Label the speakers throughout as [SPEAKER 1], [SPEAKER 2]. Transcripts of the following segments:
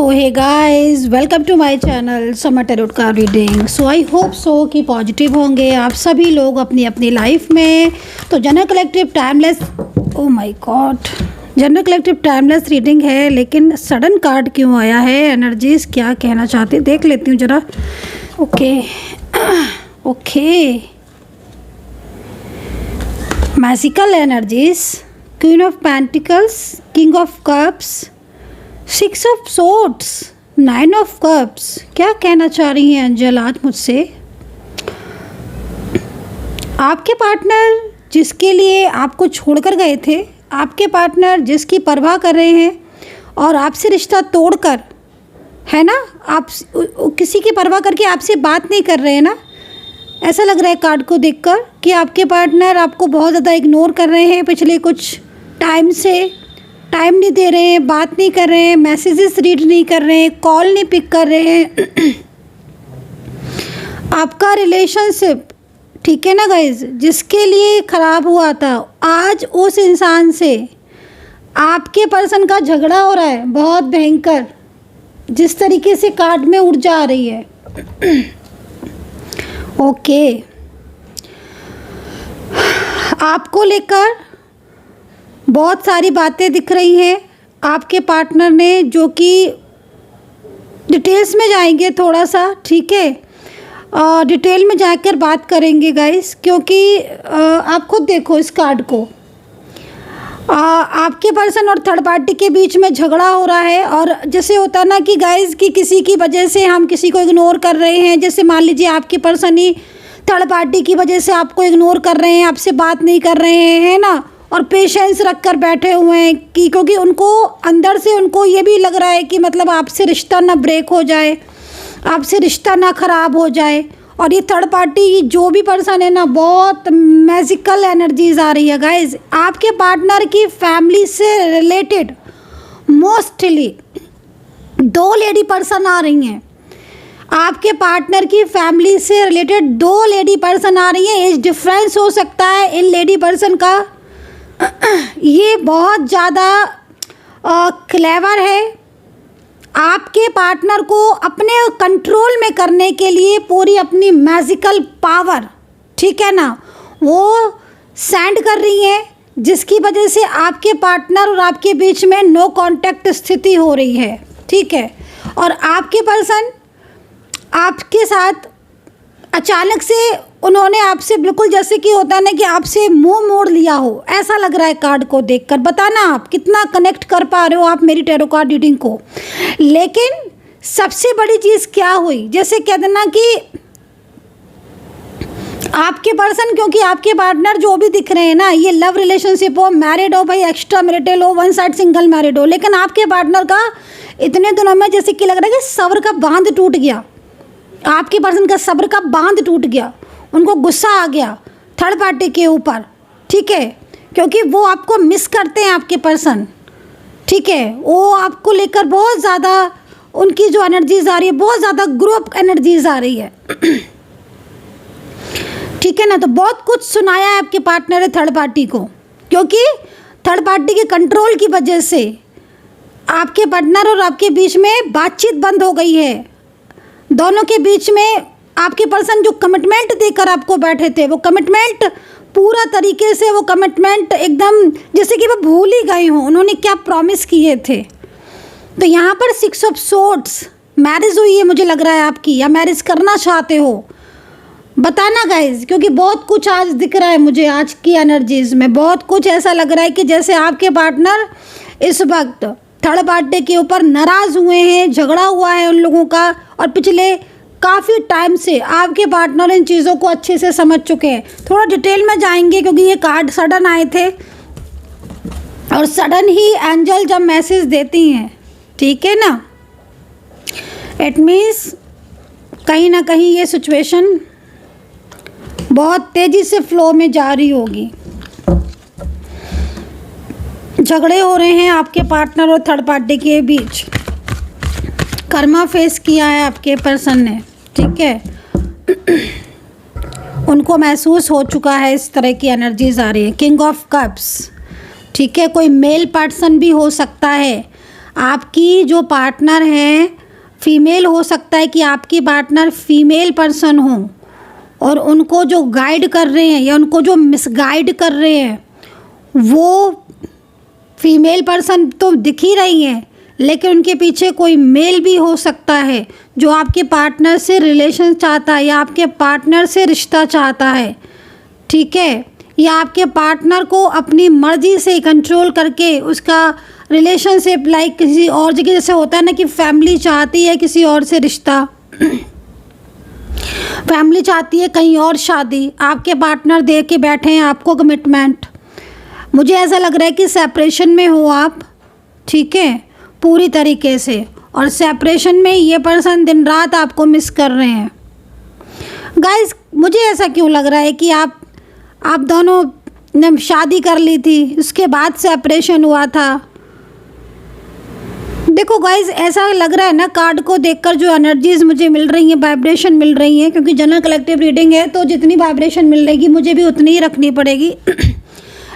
[SPEAKER 1] तो hey guys, welcome to my channel summer tarot card reading. So I hope so कि positive होंगे आप सभी लोग अपनी अपनी लाइफ में। तो general collective timeless, oh my God, general collective timeless reading है, लेकिन सडन कार्ड क्यों आया है? एनर्जीज क्या कहना चाहते हैं देख लेती हूँ ज़रा। Okay okay, magical energies, queen of pentacles, king of cups, 6 of swords, 9 of cups. क्या कहना चाह रही हैं एंजल आज मुझसे? आपके पार्टनर जिसके लिए आपको छोड़कर गए थे, आपके पार्टनर जिसकी परवाह कर रहे हैं और आपसे रिश्ता तोड़कर, है ना, आप किसी की परवाह करके आपसे बात नहीं कर रहे हैं ना। ऐसा लग रहा है कार्ड को देखकर कि आपके पार्टनर आपको बहुत ज़्यादा इग्नोर कर रहे हैं पिछले कुछ टाइम से। टाइम नहीं दे रहे हैं, बात नहीं कर रहे हैं, मैसेजेस रीड नहीं कर रहे हैं, कॉल नहीं पिक कर रहे हैं। आपका रिलेशनशिप, ठीक है ना गाइज, जिसके लिए ख़राब हुआ था, आज उस इंसान से आपके पर्सन का झगड़ा हो रहा है, बहुत भयंकर, जिस तरीके से कार्ड में ऊर्जा आ रही है। ओके, आपको लेकर बहुत सारी बातें दिख रही हैं आपके पार्टनर ने, जो कि डिटेल्स में जाएंगे थोड़ा सा, ठीक है, डिटेल में जाकर बात करेंगे गाइस, क्योंकि आप खुद देखो इस कार्ड को। आपके पर्सन और थर्ड पार्टी के बीच में झगड़ा हो रहा है, और जैसे होता ना कि गाइस कि किसी की वजह से हम किसी को इग्नोर कर रहे हैं। जैसे मान लीजिए आपके पर्सन ही थर्ड पार्टी की वजह से आपको इग्नोर कर रहे हैं, आपसे बात नहीं कर रहे हैं, है ना, और पेशेंस रख कर बैठे हुए हैं कि क्योंकि उनको अंदर से उनको ये भी लग रहा है कि मतलब आपसे रिश्ता ना ब्रेक हो जाए, आपसे रिश्ता ना ख़राब हो जाए। और ये थर्ड पार्टी जो भी पर्सन है ना, बहुत मैजिकल एनर्जीज आ रही है गाइज। आपके पार्टनर की फैमिली से रिलेटेड मोस्टली 2 लेडी पर्सन आ रही हैं। आपके पार्टनर की फैमिली से रिलेटेड 2 लेडी पर्सन आ रही हैं। एज डिफरेंस हो सकता है इन लेडी पर्सन का। ये बहुत ज़्यादा क्लेवर है। आपके पार्टनर को अपने कंट्रोल में करने के लिए पूरी अपनी मैजिकल पावर, ठीक है ना, वो सेंड कर रही है, जिसकी वजह से आपके पार्टनर और आपके बीच में नो कांटेक्ट स्थिति हो रही है, ठीक है। और आपके पर्सन आपके साथ अचानक से उन्होंने आपसे बिल्कुल जैसे कि होता है ना कि आपसे मुंह मोड़ लिया हो, ऐसा लग रहा है कार्ड को देखकर। बताना आप कितना कनेक्ट कर पा रहे हो आप मेरी टैरो कार्ड रीडिंग को। लेकिन सबसे बड़ी चीज़ क्या हुई, जैसे कह देना कि आपके पर्सन, क्योंकि आपके पार्टनर जो भी दिख रहे हैं ना, ये लव रिलेशनशिप हो, मैरिड हो भाई, एक्स्ट्रा मैरिटल हो, वन साइड सिंगल मैरिड हो, लेकिन आपके पार्टनर का इतने दिनों में जैसे कि लग रहा है कि सब्र का बांध टूट गया। आपके पर्सन का सब्र का बांध टूट गया, उनको गुस्सा आ गया थर्ड पार्टी के ऊपर, ठीक है, क्योंकि वो आपको मिस करते हैं आपके पर्सन, ठीक है। वो आपको लेकर बहुत ज़्यादा, उनकी जो एनर्जीज आ रही है, बहुत ज़्यादा ग्रुप एनर्जीज आ रही है, ठीक है ना। तो बहुत कुछ सुनाया है आपके पार्टनर ने थर्ड पार्टी को, क्योंकि थर्ड पार्टी के कंट्रोल की वजह से आपके पार्टनर और आपके बीच में बातचीत बंद हो गई है। दोनों के बीच में आपके पर्सन जो कमिटमेंट देकर आपको बैठे थे, वो कमिटमेंट पूरा तरीके से, वो कमिटमेंट एकदम जैसे कि वो भूल ही गए हों उन्होंने क्या प्रॉमिस किए थे। तो यहाँ पर 6 ऑफ सोर्ड्स, मैरिज हुई है मुझे लग रहा है आपकी, या मैरिज करना चाहते हो, बताना गाइज, क्योंकि बहुत कुछ आज दिख रहा है मुझे आज की एनर्जीज में। बहुत कुछ ऐसा लग रहा है कि जैसे आपके पार्टनर इस वक्त थर्ड पार्टी के ऊपर नाराज़ हुए हैं, झगड़ा हुआ है उन लोगों का, और पिछले काफ़ी टाइम से आपके पार्टनर इन चीज़ों को अच्छे से समझ चुके हैं। थोड़ा डिटेल में जाएंगे क्योंकि ये कार्ड सडन आए थे, और सडन ही एंजल जब मैसेज देती हैं, ठीक है ना, इट मीन्स कहीं ना कहीं ये सिचुएशन बहुत तेज़ी से फ्लो में जा रही होगी। झगड़े हो रहे हैं आपके पार्टनर और थर्ड पार्टी के बीच, कर्मा फेस किया है आपके पर्सन ने, ठीक है, उनको महसूस हो चुका है, इस तरह की एनर्जीज आ रही है। किंग ऑफ कप्स, ठीक है, कोई मेल पर्सन भी हो सकता है आपकी जो पार्टनर है फीमेल हो सकता है कि आपकी पार्टनर फीमेल पर्सन हो और उनको जो गाइड कर रहे हैं या उनको जो मिसगाइड कर रहे हैं वो फीमेल पर्सन तो दिख ही रही हैं, लेकिन उनके पीछे कोई मेल भी हो सकता है जो आपके पार्टनर से रिलेशन चाहता है या आपके पार्टनर से रिश्ता चाहता है, ठीक है, या आपके पार्टनर को अपनी मर्ज़ी से कंट्रोल करके उसका रिलेशनशिप लाइक किसी और जगह, जैसे होता है ना कि फैमिली चाहती है किसी और से रिश्ता, फैमिली चाहती है कहीं और शादी, आपके पार्टनर दे के बैठे हैं आपको कमिटमेंट। मुझे ऐसा लग रहा है कि सेपरेशन में हो आप, ठीक है, पूरी तरीके से, और सेपरेशन में ये पर्सन दिन रात आपको मिस कर रहे हैं। गाइस मुझे ऐसा क्यों लग रहा है कि आप दोनों ने शादी कर ली थी, उसके बाद सेपरेशन हुआ था। देखो गाइस ऐसा लग रहा है ना, कार्ड को देखकर जो एनर्जीज मुझे मिल रही हैं, वाइब्रेशन मिल रही हैं, क्योंकि जनरल कलेक्टिव रीडिंग है तो जितनी वाइब्रेशन मिल रहेगी मुझे भी उतनी ही रखनी पड़ेगी।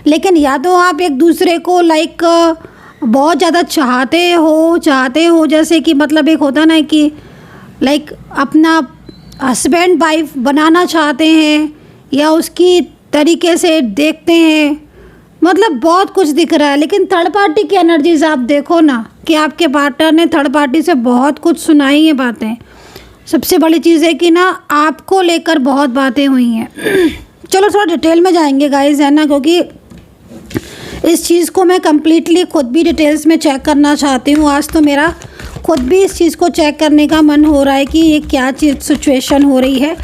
[SPEAKER 1] लेकिन या तो आप एक दूसरे को लाइक बहुत ज़्यादा चाहते हो, जैसे कि मतलब एक होता ना कि लाइक अपना हस्बैंड वाइफ बनाना चाहते हैं या उसकी तरीके से देखते हैं, मतलब बहुत कुछ दिख रहा है। लेकिन थर्ड पार्टी की एनर्जीज आप देखो ना कि आपके पार्टनर ने थर्ड पार्टी से बहुत कुछ सुनाई है बातें। सबसे बड़ी चीज़ है कि ना आपको लेकर बहुत बातें हुई हैं। चलो थोड़ा डिटेल में जाएंगे गाइस, है ना, क्योंकि इस चीज़ को मैं कम्प्लीटली खुद भी डिटेल्स में चेक करना चाहती हूँ। आज तो मेरा खुद भी इस चीज़ को चेक करने का मन हो रहा है कि ये क्या चीज़ सिचुएशन हो रही है,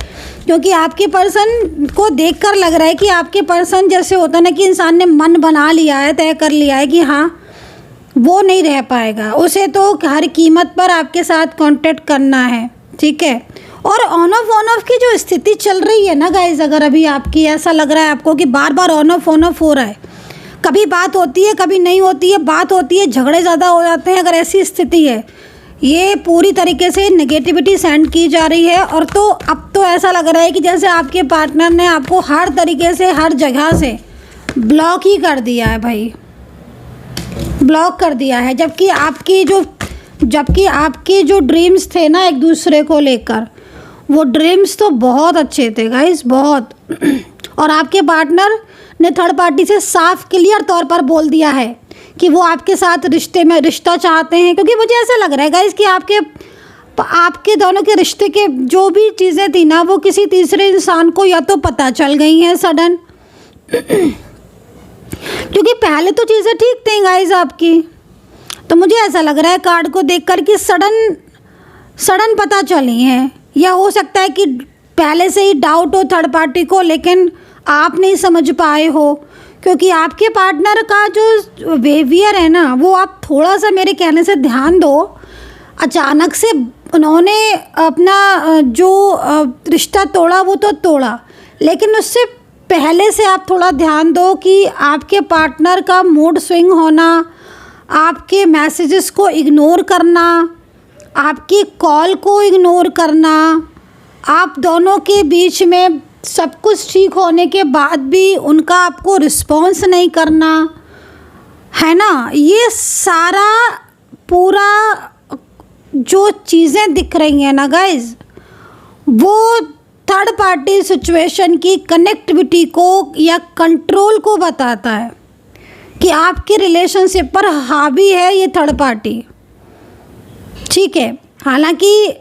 [SPEAKER 1] क्योंकि आपके पर्सन को देखकर लग रहा है कि आपके पर्सन जैसे होता है ना कि इंसान ने मन बना लिया है, तय कर लिया है कि हाँ वो नहीं रह पाएगा, उसे तो हर कीमत पर आपके साथ कांटेक्ट करना है, ठीक है। और ऑन ऑफ की जो स्थिति चल रही है ना गाइज, अगर अभी आपकी ऐसा लग रहा है आपको कि बार बार ऑन ऑफ हो रहा है, कभी बात होती है कभी नहीं होती है, बात होती है झगड़े ज़्यादा हो जाते हैं, अगर ऐसी स्थिति है, ये पूरी तरीके से नेगेटिविटी सेंड की जा रही है। और तो अब तो ऐसा लग रहा है कि जैसे आपके पार्टनर ने आपको हर तरीके से हर जगह से ब्लॉक ही कर दिया है भाई, ब्लॉक कर दिया है। जबकि आपके जो ड्रीम्स थे ना एक दूसरे को लेकर, वो ड्रीम्स तो बहुत अच्छे थे गाइस, बहुत। और आपके पार्टनर ने थर्ड पार्टी से साफ क्लियर तौर पर बोल दिया है कि वो आपके साथ रिश्ता चाहते हैं, क्योंकि मुझे ऐसा लग रहा है गाइस कि आपके दोनों के रिश्ते के जो भी चीज़ें थी ना वो किसी तीसरे इंसान को या तो पता चल गई हैं सडन, क्योंकि पहले तो चीज़ें ठीक थी गाइस आपकी। तो मुझे ऐसा लग रहा है कार्ड को देखकर कि सडन पता चली हैं, या हो सकता है कि पहले से ही डाउट हो थर्ड पार्टी को, लेकिन आप नहीं समझ पाए हो, क्योंकि आपके पार्टनर का जो बिहेवियर है ना वो आप थोड़ा सा मेरे कहने से ध्यान दो। अचानक से उन्होंने अपना जो रिश्ता तोड़ा वो तो तोड़ा, लेकिन उससे पहले से आप थोड़ा ध्यान दो कि आपके पार्टनर का मूड स्विंग होना, आपके मैसेजेस को इग्नोर करना, आपकी कॉल को इग्नोर करना, आप दोनों के बीच में सब कुछ ठीक होने के बाद भी उनका आपको रिस्पॉन्स नहीं करना, है ना, ये सारा पूरा जो चीज़ें दिख रही हैं ना गाइज, वो थर्ड पार्टी सिचुएशन की कनेक्टिविटी को या कंट्रोल को बताता है कि आपके रिलेशनशिप पर हावी है ये थर्ड पार्टी, ठीक है। हालांकि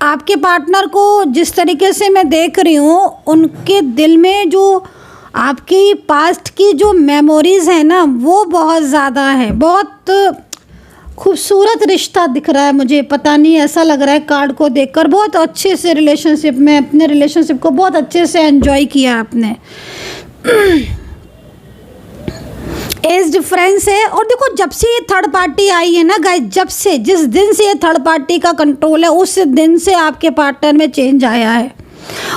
[SPEAKER 1] आपके पार्टनर को जिस तरीके से मैं देख रही हूँ, उनके दिल में जो आपकी पास्ट की जो मेमोरीज़ है ना वो बहुत ज़्यादा है, बहुत खूबसूरत रिश्ता दिख रहा है मुझे, पता नहीं ऐसा लग रहा है कार्ड को देखकर बहुत अच्छे से रिलेशनशिप में, अपने रिलेशनशिप को बहुत अच्छे से एंजॉय किया आपने। एज डिफरेंस है। और देखो जब से ये थर्ड पार्टी आई है ना गाइस, जिस दिन से ये थर्ड पार्टी का कंट्रोल है उस दिन से आपके पार्टनर में चेंज आया है,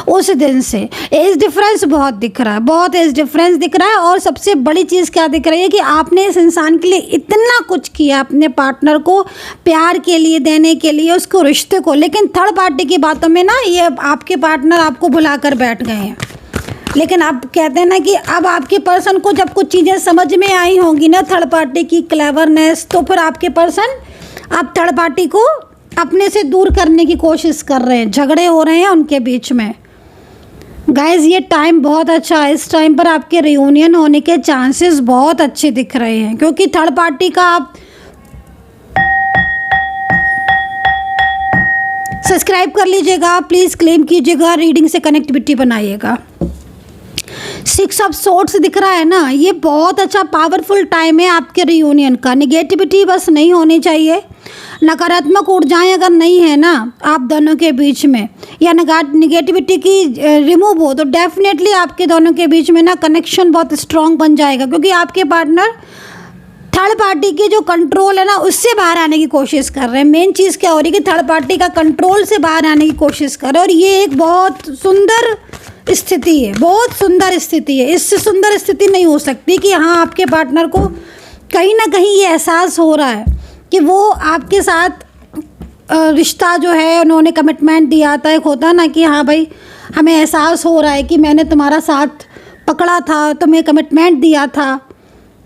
[SPEAKER 1] उस दिन से एज डिफरेंस बहुत दिख रहा है, बहुत एज डिफरेंस दिख रहा है। और सबसे बड़ी चीज़ क्या दिख रही है कि आपने इस इंसान के लिए इतना कुछ किया, अपने पार्टनर को प्यार के लिए देने के लिए, उसको रिश्ते को, लेकिन थर्ड पार्टी की बातों में ना ये आपके पार्टनर आपको भुलाकर बैठ गए हैं, लेकिन आप कहते हैं ना कि अब आपके पर्सन को जब कुछ चीज़ें समझ में आई होंगी ना, थर्ड पार्टी की क्लेवरनेस, तो फिर आपके पर्सन अब थर्ड पार्टी को अपने से दूर करने की कोशिश कर रहे हैं, झगड़े हो रहे हैं उनके बीच में। गाइज ये टाइम बहुत अच्छा है, इस टाइम पर आपके रियूनियन होने के चांसेस बहुत अच्छे दिख रहे हैं, क्योंकि थर्ड पार्टी का आप सब्सक्राइब कर लीजिएगा, प्लीज़ क्लेम कीजिएगा, रीडिंग से कनेक्टिविटी बनाइएगा। 6 ऑफ सोर्ड्स दिख रहा है ना, ये बहुत अच्छा पावरफुल टाइम है आपके रियूनियन का। निगेटिविटी बस नहीं होनी चाहिए, नकारात्मक ऊर्जाएं अगर नहीं है ना आप दोनों के बीच में, या निगेटिविटी की रिमूव हो, तो डेफिनेटली आपके दोनों के बीच में ना कनेक्शन बहुत स्ट्रांग बन जाएगा, क्योंकि आपके पार्टनर थर्ड पार्टी की जो कंट्रोल है ना उससे बाहर आने की कोशिश कर रहे हैं। मेन चीज़ क्या हो रही है कि थर्ड पार्टी का कंट्रोल से बाहर आने की कोशिश कर रहे हैं, और ये एक बहुत सुंदर स्थिति है, बहुत सुंदर स्थिति है। इससे सुंदर स्थिति नहीं हो सकती कि हाँ आपके पार्टनर को कहीं ना कहीं ये एहसास हो रहा है कि वो आपके साथ रिश्ता जो है, उन्होंने कमिटमेंट दिया था, एक होता ना कि हाँ भाई हमें एहसास हो रहा है कि मैंने तुम्हारा साथ पकड़ा था, तुम्हें कमिटमेंट दिया था।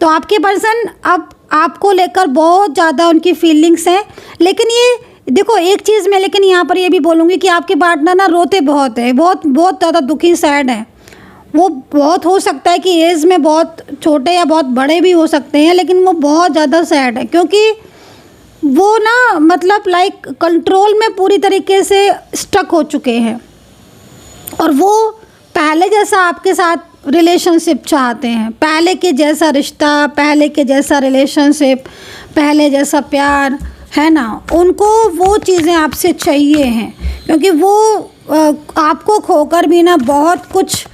[SPEAKER 1] तो आपके पर्सन अब आपको लेकर बहुत ज़्यादा उनकी फीलिंग्स हैं। लेकिन ये देखो एक चीज़ मैं लेकिन यहाँ पर ये भी बोलूँगी कि आपके पार्टनर ना रोते बहुत है, बहुत बहुत ज़्यादा दुखी सैड है। वो बहुत हो सकता है कि एज में बहुत छोटे या बहुत बड़े भी हो सकते हैं, लेकिन वो बहुत ज़्यादा सैड है, क्योंकि वो ना मतलब लाइक कंट्रोल में पूरी तरीके से स्टक हो चुके हैं, और वो पहले जैसा आपके साथ रिलेशनशिप चाहते हैं, पहले के जैसा रिश्ता, पहले के जैसा रिलेशनशिप, पहले जैसा प्यार है ना, उनको वो चीज़ें आपसे चाहिए हैं, क्योंकि वो आपको खोकर भी ना बहुत कुछ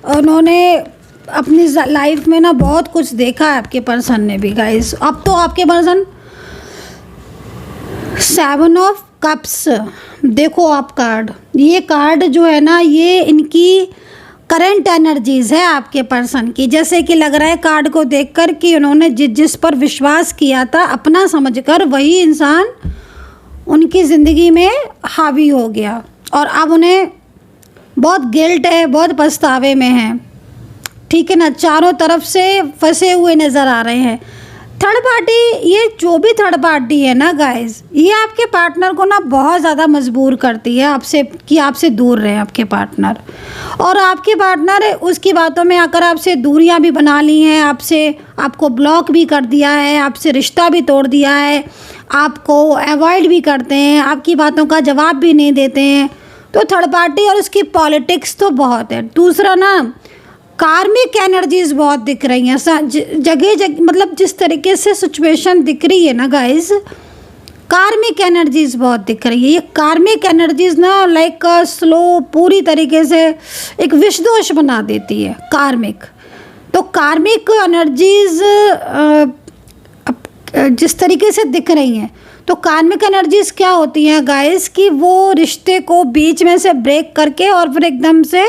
[SPEAKER 1] उन्होंने अपनी लाइफ में ना बहुत कुछ देखा है आपके पर्सन ने भी। गाइस अब तो आपके पर्सन 7 ऑफ कप्स, देखो आप कार्ड, ये कार्ड जो है ना ये इनकी करंट एनर्जीज़ है आपके पर्सन की। जैसे कि लग रहा है कार्ड को देखकर कि उन्होंने जिस पर विश्वास किया था अपना समझकर, वही इंसान उनकी ज़िंदगी में हावी हो गया, और अब उन्हें बहुत गिल्ट है, बहुत पछतावे में है। ठीक है ना, चारों तरफ से फंसे हुए नज़र आ रहे हैं। थर्ड पार्टी, ये जो भी थर्ड पार्टी है ना गाइस, ये आपके पार्टनर को ना बहुत ज़्यादा मजबूर करती है आपसे कि आपसे दूर रहे आपके पार्टनर, और आपके पार्टनर उसकी बातों में आकर आपसे दूरियां भी बना ली हैं, आपको ब्लॉक भी कर दिया है, आपसे रिश्ता भी तोड़ दिया है, आपको अवॉइड भी करते हैं, आपकी बातों का जवाब भी नहीं देते हैं। तो थर्ड पार्टी और उसकी पॉलिटिक्स तो बहुत है। दूसरा ना कार्मिक एनर्जीज बहुत दिख रही हैं जगह मतलब जिस तरीके से सिचुएशन दिख रही है ना गाइस, कार्मिक एनर्जीज बहुत दिख रही है। ये कार्मिक एनर्जीज ना लाइक स्लो पूरी तरीके से एक विष दोष बना देती है कार्मिक। तो कार्मिक एनर्जीज जिस तरीके से दिख रही हैं, तो कार्मिक एनर्जीज क्या होती हैं गाइस कि वो रिश्ते को बीच में से ब्रेक करके और फिर एकदम से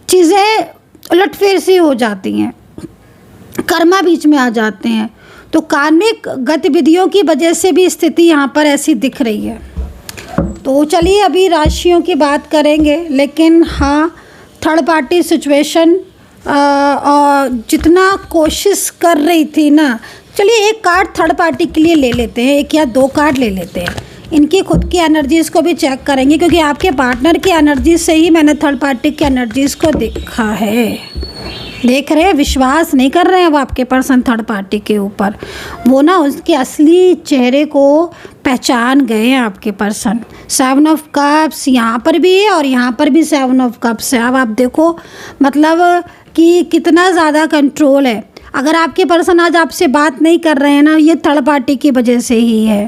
[SPEAKER 1] चीज़ें उलटफेर सी हो जाती हैं, कर्मा बीच में आ जाते हैं। तो कार्मिक गतिविधियों की वजह से भी स्थिति यहाँ पर ऐसी दिख रही है। तो चलिए अभी राशियों की बात करेंगे, लेकिन हाँ थर्ड पार्टी सिचुएशन और जितना कोशिश कर रही थी ना, चलिए एक कार्ड थर्ड पार्टी के लिए ले लेते हैं, 1 या 2 कार्ड ले लेते हैं। इनकी खुद की एनर्जीज़ को भी चेक करेंगे, क्योंकि आपके पार्टनर की एनर्जी से ही मैंने थर्ड पार्टी की एनर्जीज़ को देखा है। देख रहे हैं, विश्वास नहीं कर रहे हैं अब आपके पर्सन थर्ड पार्टी के ऊपर। वो ना उसके असली चेहरे को पहचान गए हैं आपके पर्सन। 7 ऑफ कप्स यहाँ पर भी है और यहाँ पर भी 7 ऑफ कप्स है। अब आप देखो मतलब कि कितना ज़्यादा कंट्रोल है। अगर आपके पर्सन आज आपसे बात नहीं कर रहे हैं ना, ये थर्ड पार्टी की वजह से ही है,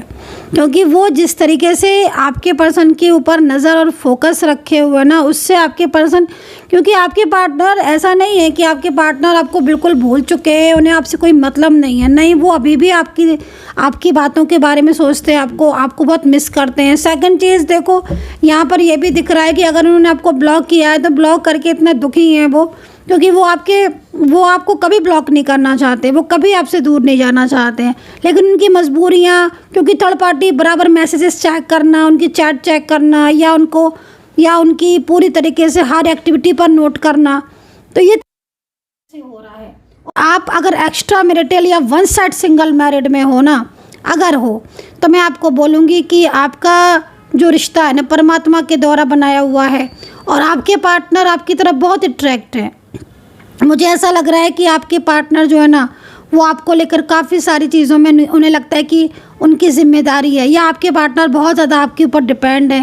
[SPEAKER 1] क्योंकि वो जिस तरीके से आपके पर्सन के ऊपर नज़र और फोकस रखे हुए ना, उससे आपके पर्सन, क्योंकि आपके पार्टनर ऐसा नहीं है कि आपके पार्टनर आपको बिल्कुल भूल चुके हैं, उन्हें आपसे कोई मतलब नहीं है, नहीं, वो अभी भी आपकी बातों के बारे में सोचते हैं, आपको बहुत मिस करते हैं। सेकंड चीज़ देखो, यहाँ पर ये भी दिख रहा है कि अगर उन्होंने आपको ब्लॉक किया है तो ब्लॉक करके इतना दुखी हैं वो, क्योंकि वो आपको कभी ब्लॉक नहीं करना चाहते, वो कभी आपसे दूर नहीं जाना चाहते हैं, लेकिन उनकी मजबूरियाँ, क्योंकि थर्ड पार्टी बराबर मैसेजेस चेक करना, उनकी चैट चेक करना, या उनको या उनकी पूरी तरीके से हर एक्टिविटी पर नोट करना, तो ये हो रहा है। आप अगर एक्स्ट्रा मैरिटल या वन साइड सिंगल मैरिड में हो ना, अगर हो, तो मैं आपको बोलूँगी कि आपका जो रिश्ता है ना परमात्मा के द्वारा बनाया हुआ है और आपके पार्टनर आपकी तरफ बहुत अट्रैक्ट है। मुझे ऐसा लग रहा है कि आपके पार्टनर जो है ना वो आपको लेकर काफ़ी सारी चीज़ों में उन्हें लगता है कि उनकी ज़िम्मेदारी है, या आपके पार्टनर बहुत ज़्यादा आपके ऊपर डिपेंड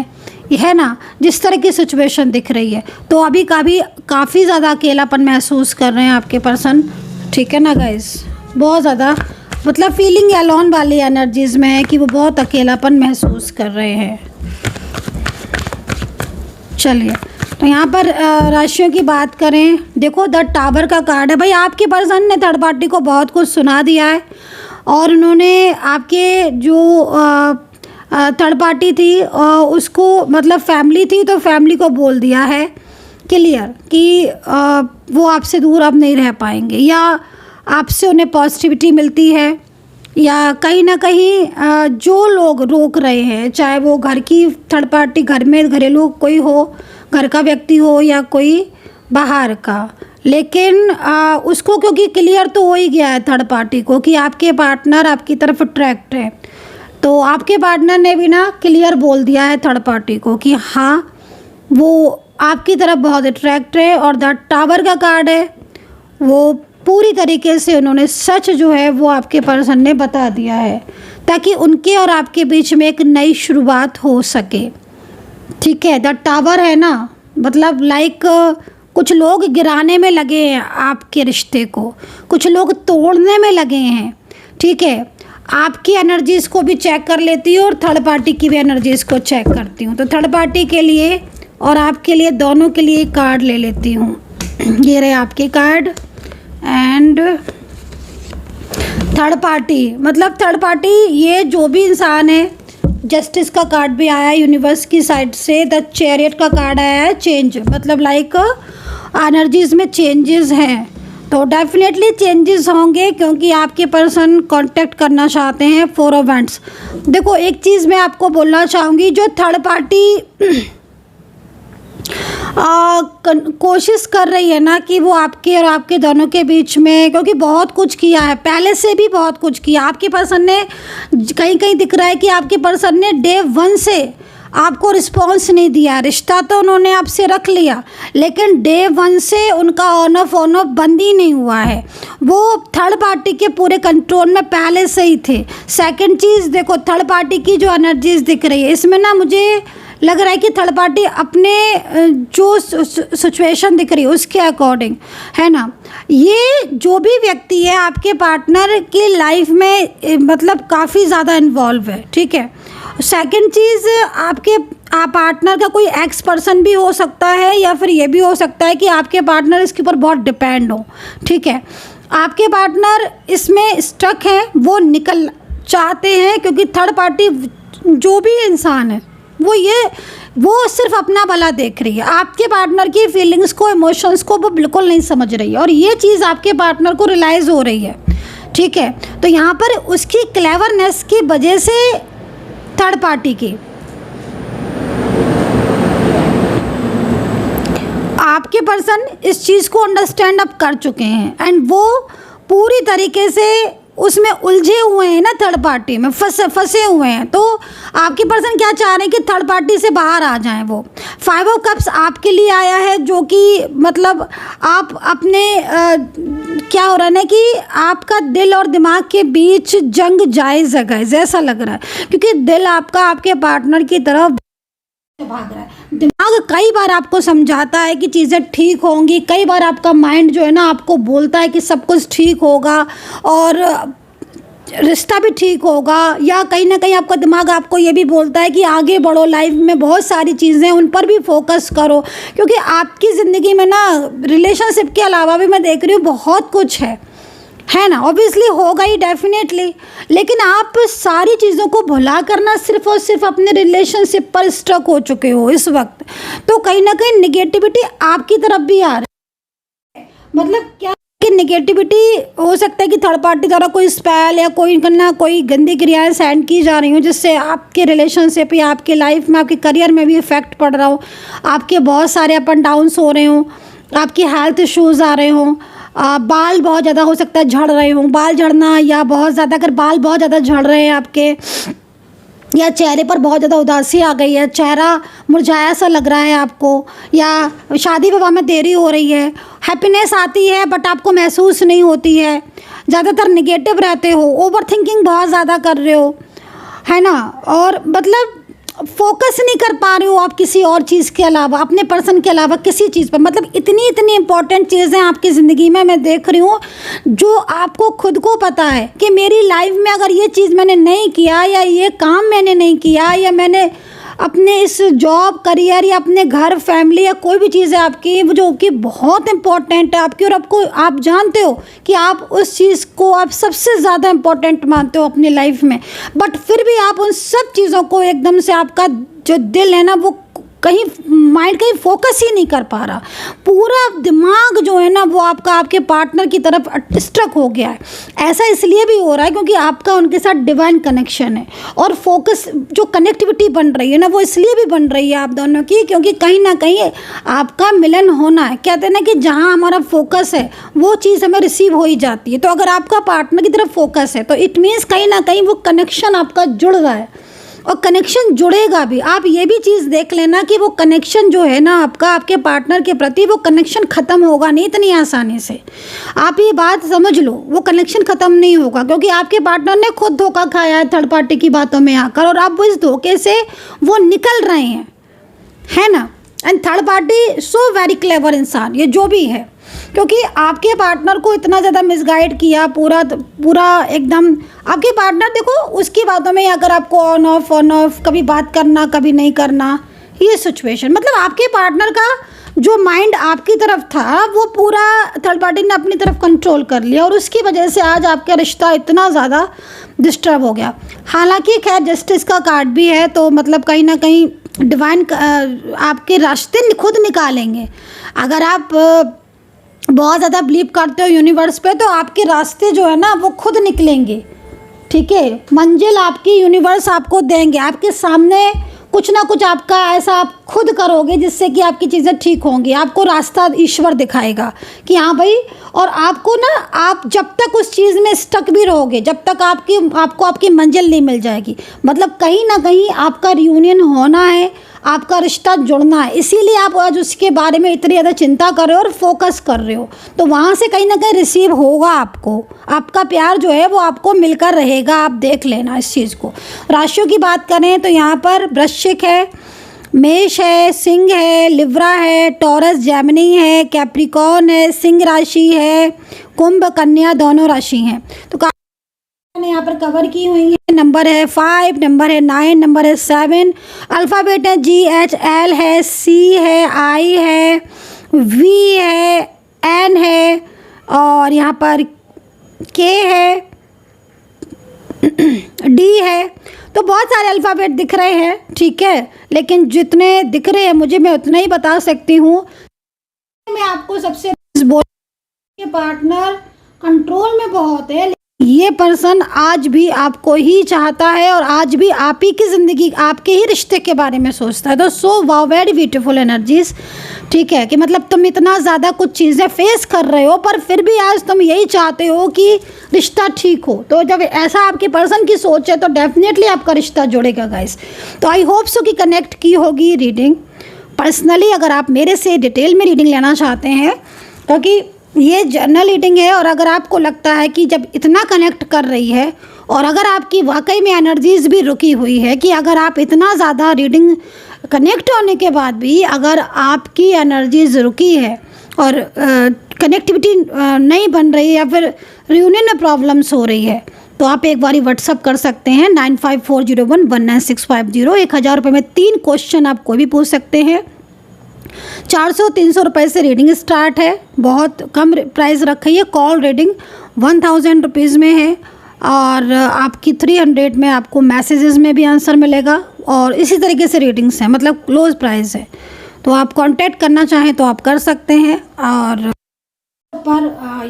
[SPEAKER 1] है ना, जिस तरह की सिचुएशन दिख रही है। तो अभी काफ़ी ज़्यादा अकेलापन महसूस कर रहे हैं आपके पर्सन, ठीक है ना गाइस, बहुत ज़्यादा मतलब फीलिंग अलोन वाली एनर्जीज़ में है कि वो बहुत अकेलापन महसूस कर रहे हैं। चलिए, तो यहाँ पर राशियों की बात करें, देखो द टावर का कार्ड है। भाई आपके पर्सन ने थर्ड पार्टी को बहुत कुछ सुना दिया है और उन्होंने आपके जो थर्ड पार्टी थी उसको मतलब फैमिली थी, तो फैमिली को बोल दिया है क्लियर कि वो आपसे दूर अब नहीं रह पाएंगे, या आपसे उन्हें पॉजिटिविटी मिलती है, या कहीं ना कहीं जो लोग रोक रहे हैं, चाहे वो घर की थर्ड पार्टी, घर में घरेलू कोई हो, घर का व्यक्ति हो या कोई बाहर का, लेकिन उसको क्योंकि क्लियर तो हो ही गया है थर्ड पार्टी को कि आपके पार्टनर आपकी तरफ अट्रैक्ट है, तो आपके पार्टनर ने भी ना क्लियर बोल दिया है थर्ड पार्टी को कि हाँ वो आपकी तरफ बहुत अट्रैक्ट है। और द टावर का कार्ड है, वो पूरी तरीके से उन्होंने सच जो है वो आपके पर्सन ने बता दिया है, ताकि उनके और आपके बीच में एक नई शुरुआत हो सके, ठीक है। द टावर है ना, मतलब लाइक कुछ लोग गिराने में लगे हैं आपके रिश्ते को, कुछ लोग तोड़ने में लगे हैं, ठीक है। आपकी एनर्जीज़ को भी चेक कर लेती हूँ और थर्ड पार्टी की भी एनर्जीज़ को चेक करती हूँ। तो थर्ड पार्टी के लिए और आपके लिए दोनों के लिए कार्ड ले लेती हूँ। ये रहे आपके कार्ड एंड थर्ड पार्टी, मतलब थर्ड पार्टी ये जो भी इंसान है, जस्टिस का कार्ड भी आया है यूनिवर्स की साइड से, द चैरियट का कार्ड आया है, चेंज मतलब लाइक एनर्जीज़ में चेंजेस हैं, तो डेफिनेटली चेंजेस होंगे क्योंकि आपके पर्सन कांटेक्ट करना चाहते हैं। 4 ऑफ वैंड्स। देखो एक चीज़ मैं आपको बोलना चाहूँगी, जो थर्ड पार्टी कोशिश कर रही है ना कि वो आपके और आपके दोनों के बीच में, क्योंकि बहुत कुछ किया है पहले से भी, बहुत कुछ किया आपके पर्सन ने, कहीं कहीं दिख रहा है कि आपके पर्सन ने डे 1 से आपको रिस्पॉन्स नहीं दिया। रिश्ता तो उन्होंने आपसे रख लिया, लेकिन डे 1 से उनका ऑन ऑफ बंद ही नहीं हुआ है। वो थर्ड पार्टी के पूरे कंट्रोल में पहले से ही थे। सेकंड चीज़ देखो, थर्ड पार्टी की जो एनर्जीज दिख रही है इसमें ना, मुझे लग रहा है कि थर्ड पार्टी अपने जो सिचुएशन दिख रही है उसके अकॉर्डिंग, है ना, ये जो भी व्यक्ति है आपके पार्टनर की लाइफ में मतलब काफ़ी ज़्यादा इन्वॉल्व है, ठीक है। सेकंड चीज़, आपके पार्टनर का कोई एक्स पर्सन भी हो सकता है, या फिर ये भी हो सकता है कि आपके पार्टनर इसके ऊपर बहुत डिपेंड हो, ठीक है। आपके पार्टनर इसमें स्टक हैं, वो निकल चाहते हैं, क्योंकि थर्ड पार्टी जो भी इंसान है वो सिर्फ अपना भला देख रही है, आपके पार्टनर की फीलिंग्स को, इमोशंस को वो बिल्कुल नहीं समझ रही है, और ये चीज़ आपके पार्टनर को रियलाइज़ हो रही है, ठीक है। तो यहाँ पर उसकी क्लेवरनेस की वजह से थर्ड पार्टी की आपके पर्सन इस चीज़ को अंडरस्टैंड अप कर चुके हैं, एंड वो पूरी तरीके से उसमें उलझे हुए हैं ना, थर्ड पार्टी में फंसे हुए हैं। तो आपके पर्सन क्या चाह रहे हैं कि थर्ड पार्टी से बाहर आ जाएं। वो 5 ऑफ कप्स आपके लिए आया है, जो कि मतलब आप अपने क्या हो रहा है ना कि आपका दिल और दिमाग के बीच जंग जायज़ है गाइस, ऐसा लग रहा है, क्योंकि दिल आपका आपके पार्टनर की तरफ भाग रहा है। दिमाग कई बार आपको समझाता है कि चीज़ें ठीक होंगी, कई बार आपका माइंड जो है ना आपको बोलता है कि सब कुछ ठीक होगा और रिश्ता भी ठीक होगा, या कहीं ना कहीं आपका दिमाग आपको ये भी बोलता है कि आगे बढ़ो, लाइफ में बहुत सारी चीज़ें उन पर भी फोकस करो, क्योंकि आपकी ज़िंदगी में ना रिलेशनशिप के अलावा भी मैं देख रही हूँ बहुत कुछ है ना, ऑब्वियसली होगा ही डेफिनेटली, लेकिन आप सारी चीज़ों को भुला करना सिर्फ और सिर्फ अपने रिलेशनशिप पर स्टक हो चुके हो इस वक्त। तो कहीं ना कहीं निगेटिविटी आपकी तरफ भी आ रही है, मतलब क्या कि नेगेटिविटी हो सकता है कि थर्ड पार्टी द्वारा कोई स्पेल या कोई गंदी क्रियाएं सेंड की जा रही हो, जिससे आपके रिलेशनशिप या आपके लाइफ में, आपके करियर में भी इफेक्ट पड़ रहा हो, आपके बहुत सारे अप एंड डाउन्स हो रहे हों, आपकी हेल्थ इश्यूज़ आ रहे हों, बाल बहुत ज़्यादा हो सकता है झड़ रहे हों, बाल झड़ना या बहुत ज़्यादा, अगर बाल बहुत ज़्यादा झड़ रहे हैं आपके, या चेहरे पर बहुत ज़्यादा उदासी आ गई है, चेहरा मुरझाया सा लग रहा है आपको, या शादी विवाह में देरी हो रही है, हैप्पीनेस आती है बट आपको महसूस नहीं होती है, ज़्यादातर नेगेटिव रहते हो, ओवर थिंकिंग बहुत ज़्यादा कर रहे हो, है ना, और मतलब फोकस नहीं कर पा रहे हो आप किसी और चीज़ के अलावा, अपने पर्सन के अलावा किसी चीज़ पर। मतलब इतनी इंपॉर्टेंट चीज़ें आपकी ज़िंदगी में मैं देख रही हूँ जो आपको खुद को पता है कि मेरी लाइफ में अगर ये चीज़ मैंने नहीं किया, या ये काम मैंने नहीं किया, या मैंने अपने इस जॉब, करियर या अपने घर, फैमिली या कोई भी चीज़ है आपकी जो कि बहुत इंपॉर्टेंट है आपकी, और आपको, आप जानते हो कि आप उस चीज़ को आप सबसे ज़्यादा इम्पोर्टेंट मानते हो अपनी लाइफ में, बट फिर भी आप उन सब चीज़ों को एकदम से, आपका जो दिल है ना वो कहीं, माइंड कहीं फोकस ही नहीं कर पा रहा, पूरा दिमाग जो है ना वो आपका आपके पार्टनर की तरफ स्ट्रक हो गया है। ऐसा इसलिए भी हो रहा है क्योंकि आपका उनके साथ डिवाइन कनेक्शन है, और फोकस जो कनेक्टिविटी बन रही है ना वो इसलिए भी बन रही है आप दोनों की, क्योंकि कहीं ना कहीं आपका मिलन होना है। कहते हैं ना कि जहाँ हमारा फोकस है वो चीज़ हमें रिसीव हो ही जाती है। तो अगर आपका पार्टनर की तरफ फोकस है तो इट मीन्स कहीं ना कहीं वो कनेक्शन आपका जुड़ रहा है, और कनेक्शन जुड़ेगा भी। आप ये भी चीज़ देख लेना कि वो कनेक्शन जो है ना आपका आपके पार्टनर के प्रति, वो कनेक्शन ख़त्म होगा नहीं इतनी आसानी से। आप ये बात समझ लो, वो कनेक्शन ख़त्म नहीं होगा, क्योंकि आपके पार्टनर ने खुद धोखा खाया है थर्ड पार्टी की बातों में आकर, और आप इस धोखे से वो निकल रहे हैं, है ना। And third party so very clever इंसान, ये जो भी है, क्योंकि आपके पार्टनर को इतना ज़्यादा मिसगाइड किया, पूरा एकदम आपके पार्टनर, देखो उसकी बातों में अगर आपको ऑन ऑफ कभी बात करना कभी नहीं करना, ये सिचुएशन, मतलब आपके पार्टनर का जो माइंड आपकी तरफ था वो पूरा थर्ड पार्टी ने अपनी तरफ कंट्रोल कर लिया, और उसकी वजह से आज आपका रिश्ता इतना ज़्यादा डिस्टर्ब हो गया। हालांकि खैर जस्टिस का कार्ड भी है, तो मतलब कहीं ना कहीं डिवाइन आपके रास्ते खुद निकालेंगे। अगर आप बहुत ज़्यादा बिलीव करते हो यूनिवर्स पे, तो आपके रास्ते जो है ना वो खुद निकलेंगे, ठीक है। मंजिल आपकी यूनिवर्स आपको देंगे, आपके सामने कुछ ना कुछ आपका ऐसा आप खुद करोगे जिससे कि आपकी चीज़ें ठीक होंगी। आपको रास्ता ईश्वर दिखाएगा कि हाँ भाई, और आपको ना, आप जब तक उस चीज़ में स्टक भी रहोगे, जब तक आपको आपकी मंजिल नहीं मिल जाएगी। मतलब कहीं ना कहीं आपका रियूनियन होना है, आपका रिश्ता जुड़ना है, इसीलिए आप आज उसके बारे में इतनी ज़्यादा चिंता कर रहे हो और फोकस कर रहे हो। तो वहाँ से कहीं ना कहीं रिसीव होगा आपको, आपका प्यार जो है वो आपको मिलकर रहेगा। आप देख लेना इस चीज़ को। राशियों की बात करें तो यहाँ पर वृश्चिक है, मेष है, सिंह है, लिब्रा है, टॉरस, जेमिनी है, कैप्रिकॉर्न है, सिंह राशि है, कुंभ, कन्या, दोनों राशि हैं। तो मैंने यहाँ पर कवर की हुई है। नंबर है 5, नंबर है 9, नंबर है 7, अल्फ़ाबेट है GHL है, C है, I है, V है, N है, और यहाँ पर K है, D है। तो बहुत सारे अल्फ़ाबेट दिख रहे हैं, ठीक है, लेकिन जितने दिख रहे हैं मुझे, मैं उतना ही बता सकती हूँ। मैं आपको सबसे बोल, के पार्टनर कंट्रोल में बहुत है, ये पर्सन आज भी आपको ही चाहता है और आज भी आप ही की ज़िंदगी, आपके ही रिश्ते के बारे में सोचता है। तो so wow, very beautiful energies, ठीक है, कि मतलब तुम इतना ज़्यादा कुछ चीज़ें फेस कर रहे हो पर फिर भी आज तुम यही चाहते हो कि रिश्ता ठीक हो। तो जब ऐसा आपके पर्सन की सोच है तो डेफिनेटली आपका रिश्ता जुड़ेगा गाइस। तो आई होप सो कि कनेक्ट की होगी रीडिंग। पर्सनली अगर आप मेरे से डिटेल में रीडिंग लेना चाहते हैं, क्योंकि ये जनरल रीडिंग है, और अगर आपको लगता है कि जब इतना कनेक्ट कर रही है और अगर आपकी वाकई में एनर्जीज भी रुकी हुई है कि अगर आप इतना ज़्यादा रीडिंग कनेक्ट होने के बाद भी अगर आपकी एनर्जीज रुकी है और कनेक्टिविटी नहीं बन रही है या फिर रियूनियन में प्रॉब्लम्स हो रही है, तो आप एक बारी व्हाट्सअप कर सकते हैं 9540119650। 1000 रुपये में 3 क्वेश्चन आप कोई भी पूछ सकते हैं। 400-300 रुपये से रीडिंग स्टार्ट है, बहुत कम प्राइस रखी है। कॉल रीडिंग 1000 रुपीज़ में है, और आपकी 300 में आपको मैसेजेस में भी आंसर मिलेगा, और इसी तरीके से रीडिंग्स हैं, मतलब क्लोज प्राइस है। तो आप कांटेक्ट करना चाहें तो आप कर सकते हैं। और पर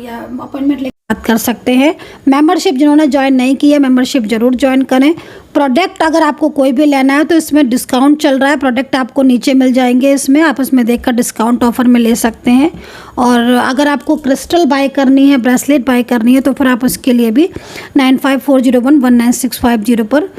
[SPEAKER 1] या अपॉइंटमेंट लेकर बात कर सकते हैं। मेंबरशिप जिन्होंने ज्वाइन नहीं की है, मेंबरशिप ज़रूर ज्वाइन करें। प्रोडक्ट अगर आपको कोई भी लेना है तो इसमें डिस्काउंट चल रहा है, प्रोडक्ट आपको नीचे मिल जाएंगे, इसमें आप इसमें देखकर डिस्काउंट ऑफर में ले सकते हैं। और अगर आपको क्रिस्टल बाय करनी है, ब्रेसलेट बाय करनी है, तो फिर आप उसके लिए भी 9540119650 पर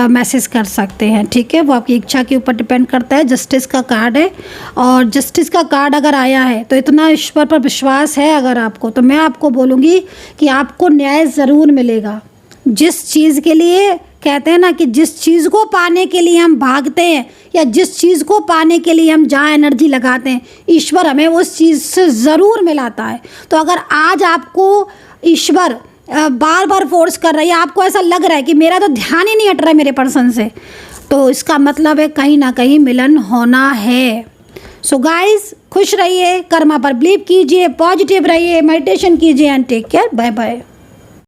[SPEAKER 1] मैसेज कर सकते हैं, ठीक है। वो आपकी इच्छा के ऊपर डिपेंड करता है। जस्टिस का कार्ड है, और जस्टिस का कार्ड अगर आया है तो इतना ईश्वर पर विश्वास है अगर आपको, तो मैं आपको बोलूँगी कि आपको न्याय ज़रूर मिलेगा। जिस चीज़ के लिए कहते हैं ना कि जिस चीज़ को पाने के लिए हम भागते हैं या जिस चीज़ को पाने के लिए हम जहाँ एनर्जी लगाते हैं, ईश्वर हमें उस चीज़ से ज़रूर मिलाता है। तो अगर आज आपको ईश्वर बार बार फोर्स कर रही है, आपको ऐसा लग रहा है कि मेरा तो ध्यान ही नहीं हट रहा है मेरे पर्सन से, तो इसका मतलब है कहीं ना कहीं मिलन होना है। सो गाइज, खुश रहिए, कर्मा पर बिलीव कीजिए, पॉजिटिव रहिए, मेडिटेशन कीजिए and take care. Bye bye.